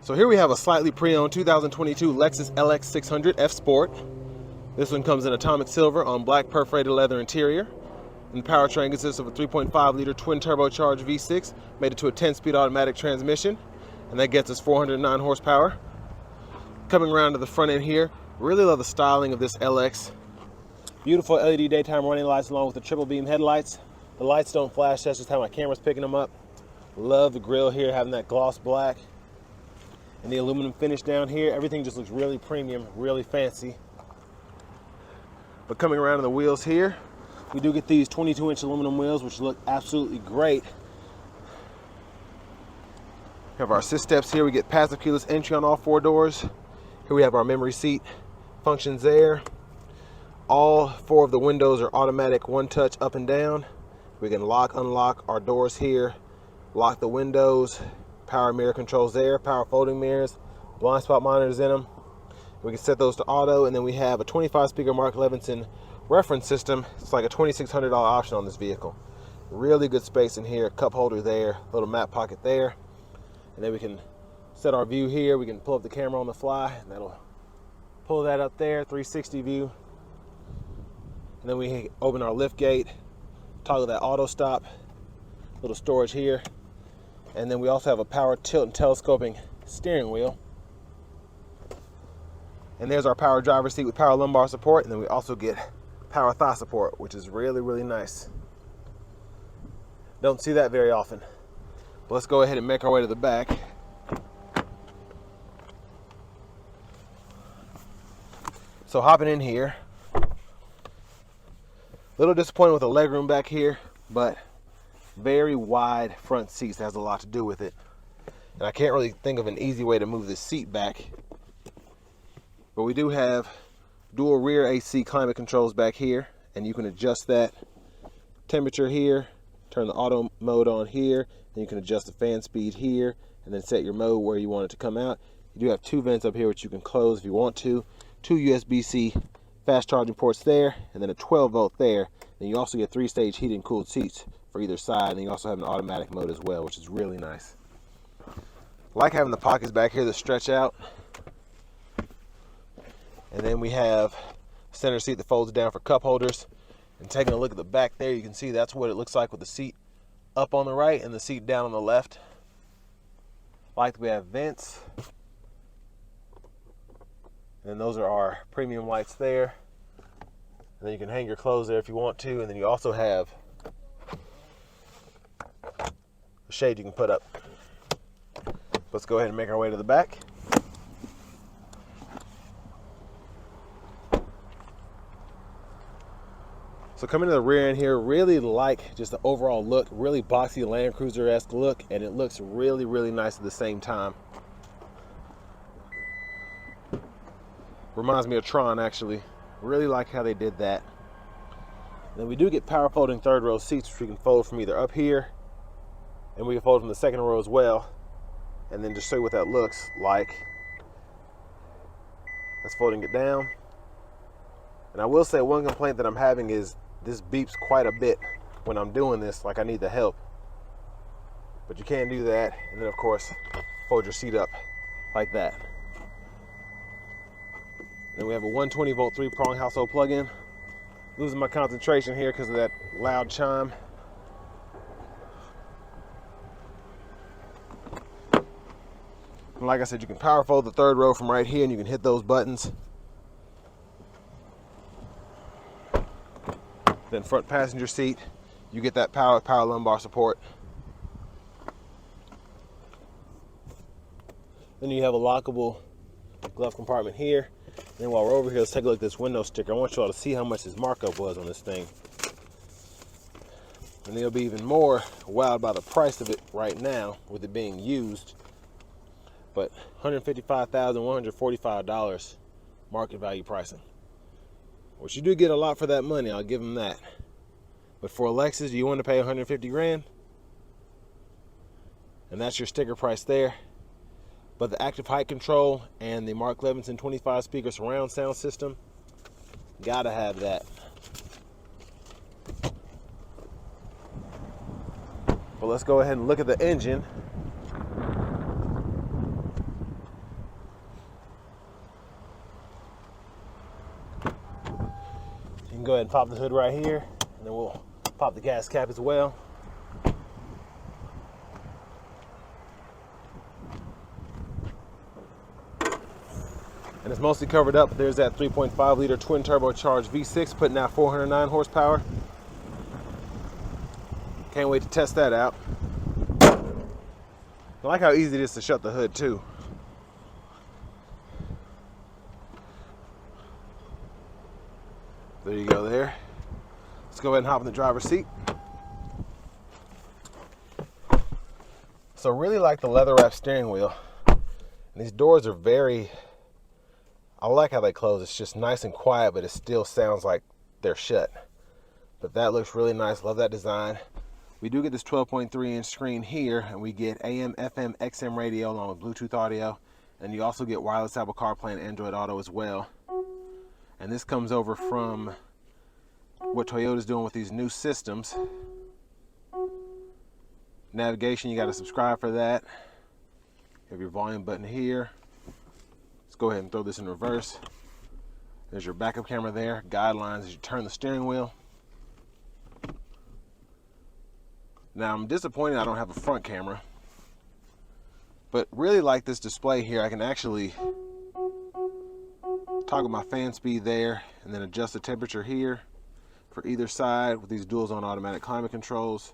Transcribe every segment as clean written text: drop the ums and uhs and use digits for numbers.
So here we have a slightly pre-owned 2022 Lexus LX600 F Sport. This one comes in atomic silver on black perforated leather interior. And the powertrain consists of a 3.5-liter twin-turbocharged V6 made it to a 10-speed automatic transmission, and that gets us 409 horsepower. Coming around to the front end here, really love the styling of this LX. Beautiful LED daytime running lights along with the triple beam headlights. The lights don't flash, that's just how my camera's picking them up. Love the grille here, having that gloss black. And the aluminum finish down here, everything just looks really premium, really fancy. But coming around to the wheels here, we do get these 22-inch aluminum wheels, which look absolutely great. We have our assist steps here. We get passive keyless entry on all 4 doors. Here we have our memory seat functions there. All 4 of the windows are automatic one-touch up and down. We can lock, unlock our doors here, lock the windows. Power mirror controls there, power folding mirrors, blind spot monitors in them. We can set those to auto, and then we have a 25-speaker Mark Levinson reference system. It's like a $2,600 option on this vehicle. Really good space in here, cup holder there, little map pocket there. And then we can set our view here. We can pull up the camera on the fly, and that'll pull that up there, 360 view. And then we open our lift gate, toggle that auto stop, little storage here. And then we also have a power tilt and telescoping steering wheel. And there's our power driver's seat with power lumbar support. And then we also get power thigh support, which is really, really nice. Don't see that very often. But let's go ahead and make our way to the back. So hopping in here, a little disappointed with the legroom back here, but very wide front seats. That has a lot to do with it. And I can't really think of an easy way to move this seat back. But we do have dual rear AC climate controls back here, and you can adjust that temperature here, turn the auto mode on here, and you can adjust the fan speed here, and then set your mode where you want it to come out. You do have 2 vents up here which you can close if you want to, 2 USB-C fast charging ports there, and then a 12-volt there. And you also get 3-stage heated and cooled seats for either side, and you also have an automatic mode as well, which is really nice. I like having the pockets back here that stretch out. And then we have a center seat that folds down for cup holders. And taking a look at the back there, you can see that's what it looks like with the seat up on the right and the seat down on the left. Like we have vents. And those are our premium lights there. And then you can hang your clothes there if you want to. And then you also have a shade you can put up. Let's go ahead and make our way to the back. So coming to the rear end here, really like just the overall look, really boxy Land Cruiser-esque look, and it looks really, really nice at the same time. Reminds me of Tron, actually. Really like how they did that. Then we do get power folding third row seats, which we can fold from either up here, and we can fold from the second row as well. And then just show you what that looks like. That's folding it down. And I will say one complaint that I'm having is this beeps quite a bit when I'm doing this, like I need the help. But you can do that, and then of course, fold your seat up like that. Then we have a 120-volt 3-prong household plug-in. Losing my concentration here because of that loud chime. And like I said, you can power fold the third row from right here, and you can hit those buttons. Then front passenger seat, you get that power lumbar support. Then you have a lockable glove compartment here. Then while we're over here, let's take a look at this window sticker. I want you all to see how much this markup was on this thing. And you'll be even more wowed by the price of it right now with it being used. But $155,145 market value pricing. Which you do get a lot for that money, I'll give them that. But for a Lexus, do you want to pay 150 grand? And that's your sticker price there. But the active height control and the Mark Levinson 25 speaker surround sound system, gotta have that. But let's go ahead and look at the engine. can go ahead and pop the hood right here, and then we'll pop the gas cap as well. And it's mostly covered up. There's that 3.5 liter twin turbocharged V6 putting out 409 horsepower. Can't wait to test that out. I like how easy it is to shut the hood too. There you go there. Let's go ahead and hop in the driver's seat. So really like the leather wrap steering wheel. And these doors are I like how they close. It's just nice and quiet, but it still sounds like they're shut. But that looks really nice. Love that design. We do get this 12.3-inch screen here, and we get AM, FM, XM radio along with Bluetooth audio. And you also get wireless Apple CarPlay and Android Auto as well. And this comes over from what Toyota's doing with these new systems. Navigation, you got to subscribe for that. You have your volume button here. Let's go ahead and throw this in reverse. There's your backup camera there. Guidelines as you turn the steering wheel. Now I'm disappointed I don't have a front camera, but really like this display here. I can actually toggle my fan speed there and then adjust the temperature here for either side with these dual zone automatic climate controls.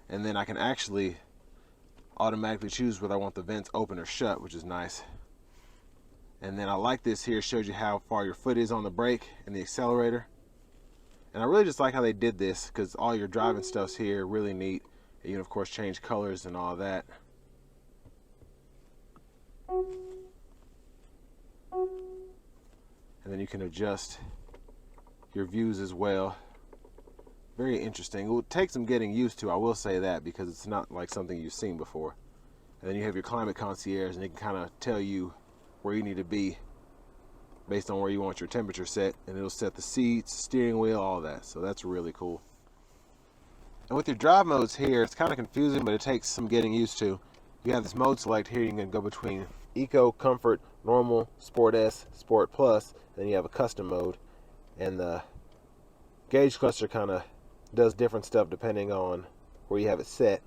And then I can actually automatically choose whether I want the vents open or shut, which is nice. And then I like this here, it shows you how far your foot is on the brake and the accelerator. And I really just like how they did this, because all your driving stuff's here, really neat. And you can of course change colors and all that. And then you can adjust your views as well. Very interesting. It will take some getting used to, I will say that, because it's not like something you've seen before. And then you have your climate concierge, and it can kind of tell you where you need to be based on where you want your temperature set, and it'll set the seats, steering wheel, all that. So that's really cool. And with your drive modes here, it's kind of confusing, but it takes some getting used to. You have this mode select here. You can go between Eco, Comfort, Normal, Sport S, Sport Plus, and then you have a custom mode. And the gauge cluster kind of does different stuff depending on where you have it set.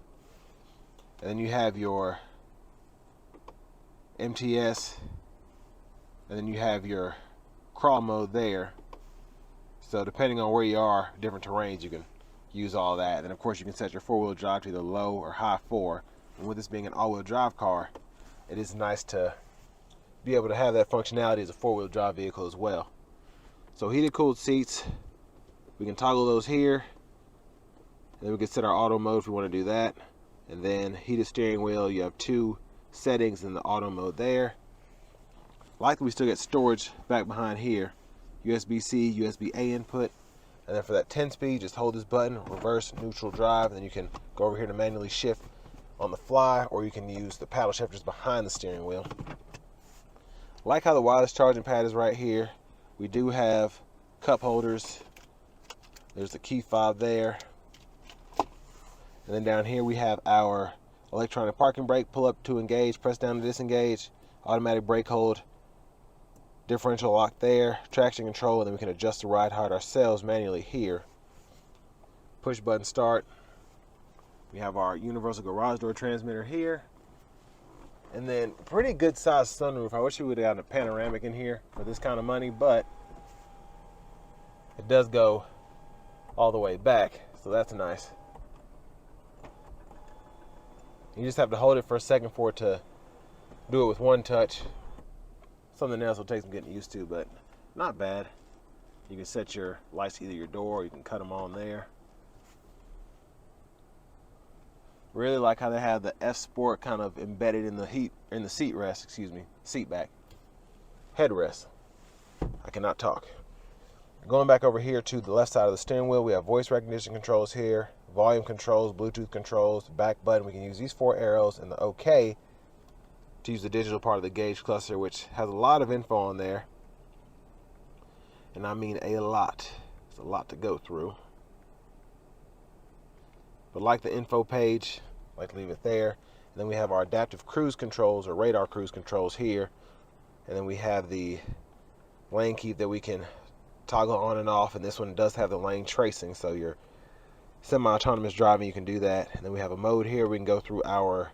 And then you have your MTS, and then you have your crawl mode there. So depending on where you are, different terrains, you can use all that. And of course you can set your four-wheel drive to either low or high 4. And with this being an all-wheel drive car, it is nice to be able to have that functionality as a four-wheel drive vehicle as well. So heated cooled seats, we can toggle those here. And then we can set our auto mode if we want to do that. And then heated steering wheel, you have 2 settings in the auto mode there. Like we still get storage back behind here. USB-C, USB-A input. And then for that 10-speed, just hold this button, reverse, neutral, drive. And then you can go over here to manually shift on the fly, or you can use the paddle shifters behind the steering wheel. Like how the wireless charging pad is right here. We do have cup holders. There's the key fob there. And then down here we have our electronic parking brake, pull up to engage, press down to disengage, automatic brake hold, differential lock there, traction control, and then we can adjust the ride height ourselves manually here. Push button start. We have our universal garage door transmitter here. And then pretty good sized sunroof. I wish we would have gotten a panoramic in here for this kind of money, but it does go all the way back, so that's nice. You just have to hold it for a second for it to do it with one touch. Something else will take some getting used to, but not bad. You can set your lights to either your door, or you can cut them on there. Really like how they have the F Sport kind of embedded in the seat rest, seat back. Headrest. I cannot talk. Going back over here to the left side of the steering wheel, we have voice recognition controls here, volume controls, Bluetooth controls, back button. We can use these 4 arrows and the OK to use the digital part of the gauge cluster, which has a lot of info on there. And I mean a lot. It's a lot to go through. But like the info page, I like to leave it there. And then we have our adaptive cruise controls, or radar cruise controls here. And then we have the lane keep that we can toggle on and off, and this one does have the lane tracing, so your semi-autonomous driving, you can do that. And then we have a mode here. We can go through our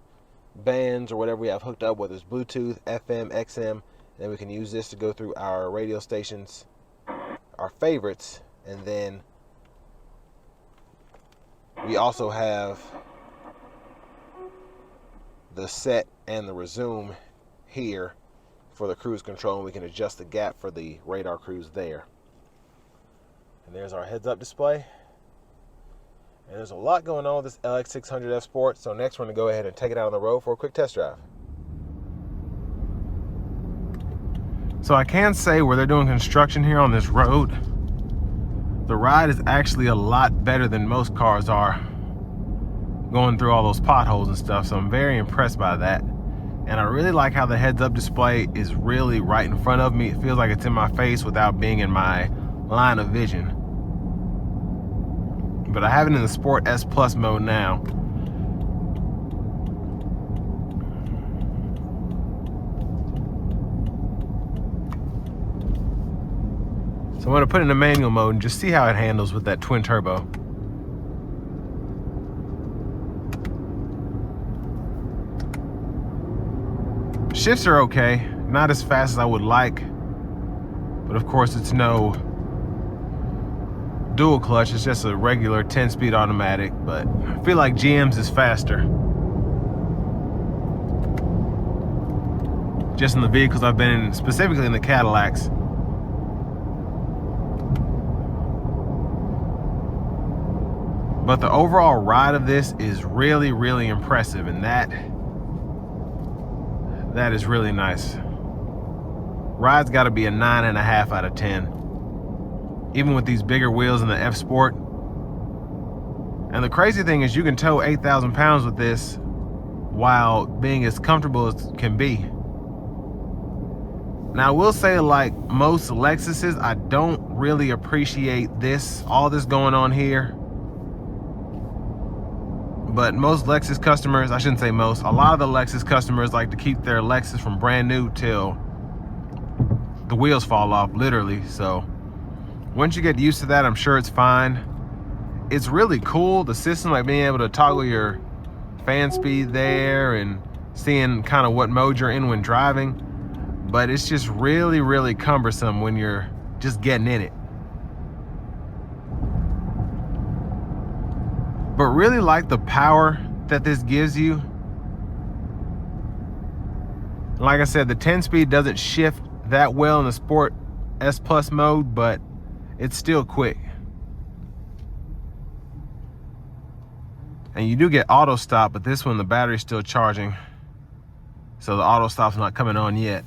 bands or whatever we have hooked up, whether it's Bluetooth, FM, XM, and then we can use this to go through our radio stations, our favorites. And then we also have the set and the resume here for the cruise control, and we can adjust the gap for the radar cruise there. And there's our heads-up display. And there's a lot going on with this LX600 F Sport, so next we're going to go ahead and take it out on the road for a quick test drive. So I can say where they're doing construction here on this road, the ride is actually a lot better than most cars are going through all those potholes and stuff, so I'm very impressed by that. And I really like how the heads-up display is really right in front of me. It feels like it's in my face without being in my line of vision. But I have it in the Sport S Plus mode now. So I'm going to put it in the manual mode and just see how it handles with that twin turbo. Shifts are okay, not as fast as I would like, but of course it's no dual clutch, it's just a regular 10-speed automatic, but I feel like GM's is faster. Just in the vehicles I've been in, specifically in the Cadillacs. But the overall ride of this is really, really impressive, and that is really nice. Ride's got to be a 9.5 out of 10. Even with these bigger wheels in the F Sport. And the crazy thing is you can tow 8,000 pounds with this while being as comfortable as can be. Now I will say, like most Lexuses, I don't really appreciate all this going on here. But most Lexus customers, I shouldn't say most, a lot of the Lexus customers like to keep their Lexus from brand new till the wheels fall off, literally. So once you get used to that, I'm sure it's fine. It's really cool, the system, like being able to toggle your fan speed there and seeing kind of what mode you're in when driving. But it's just really, really cumbersome when you're just getting in it. But really like the power that this gives you. Like I said, the 10-speed doesn't shift that well in the Sport S Plus mode, but it's still quick. And you do get auto stop, but this one the battery's still charging, so the auto stop's not coming on yet.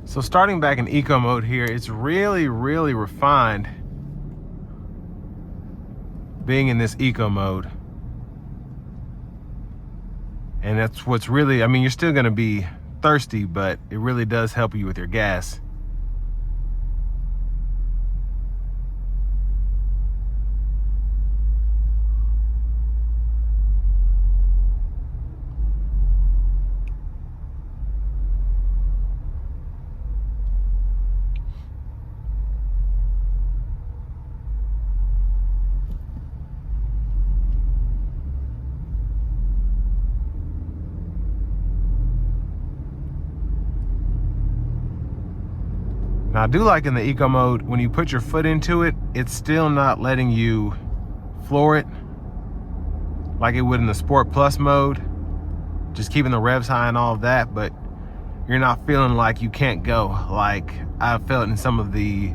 So starting back in eco mode here, it's really, really refined being in this eco mode. And that's what's really, I mean, you're still gonna be thirsty, but it really does help you with your gas. Now I do like in the eco mode, when you put your foot into it, it's still not letting you floor it like it would in the Sport Plus mode, just keeping the revs high and all of that, but you're not feeling like you can't go like I've felt in some of the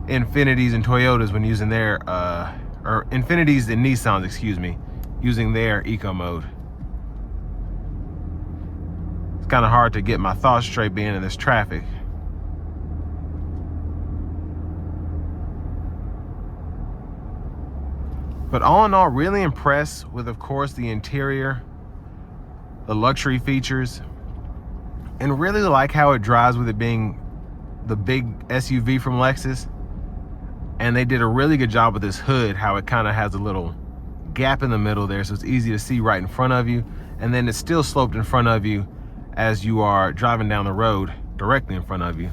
Infinitis and Toyotas when using their, or Infinitis and Nissans, excuse me, using their eco mode. It's kind of hard to get my thoughts straight being in this traffic. But all in all, really impressed with, of course, the interior, the luxury features, and really like how it drives with it being the big SUV from Lexus. And they did a really good job with this hood, how it kind of has a little gap in the middle there, so it's easy to see right in front of you. And then it's still sloped in front of you as you are driving down the road directly in front of you.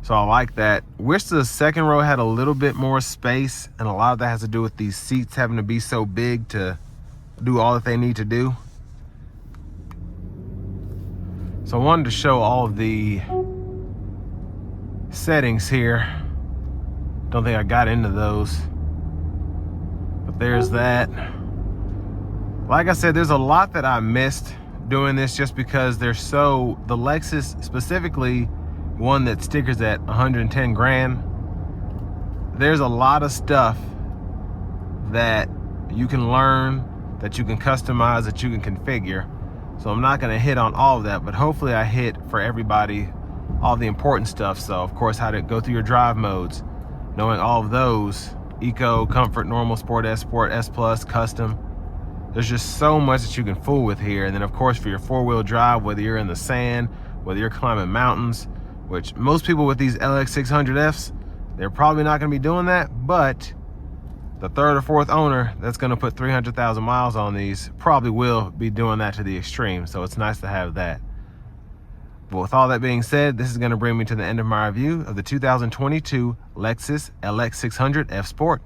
So I like that. Wish the second row had a little bit more space, and a lot of that has to do with these seats having to be so big to do all that they need to do. So I wanted to show all of the settings here. Don't think I got into those, but there's that. Like I said, there's a lot that I missed doing this just because they're so, the Lexus specifically, one that stickers at 110 grand. There's a lot of stuff that you can learn, that you can customize, that you can configure. So I'm not gonna hit on all of that, but hopefully I hit for everybody all the important stuff. So of course, how to go through your drive modes, knowing all of those: Eco, Comfort, Normal, Sport, S Sport, S Plus, Custom. There's just so much that you can fool with here. And then of course for your four-wheel drive, whether you're in the sand, whether you're climbing mountains, which most people with these LX600Fs, they're probably not gonna be doing that, but the third or fourth owner that's gonna put 300,000 miles on these probably will be doing that to the extreme. So it's nice to have that. But with all that being said, this is gonna bring me to the end of my review of the 2022 Lexus LX600 F Sport.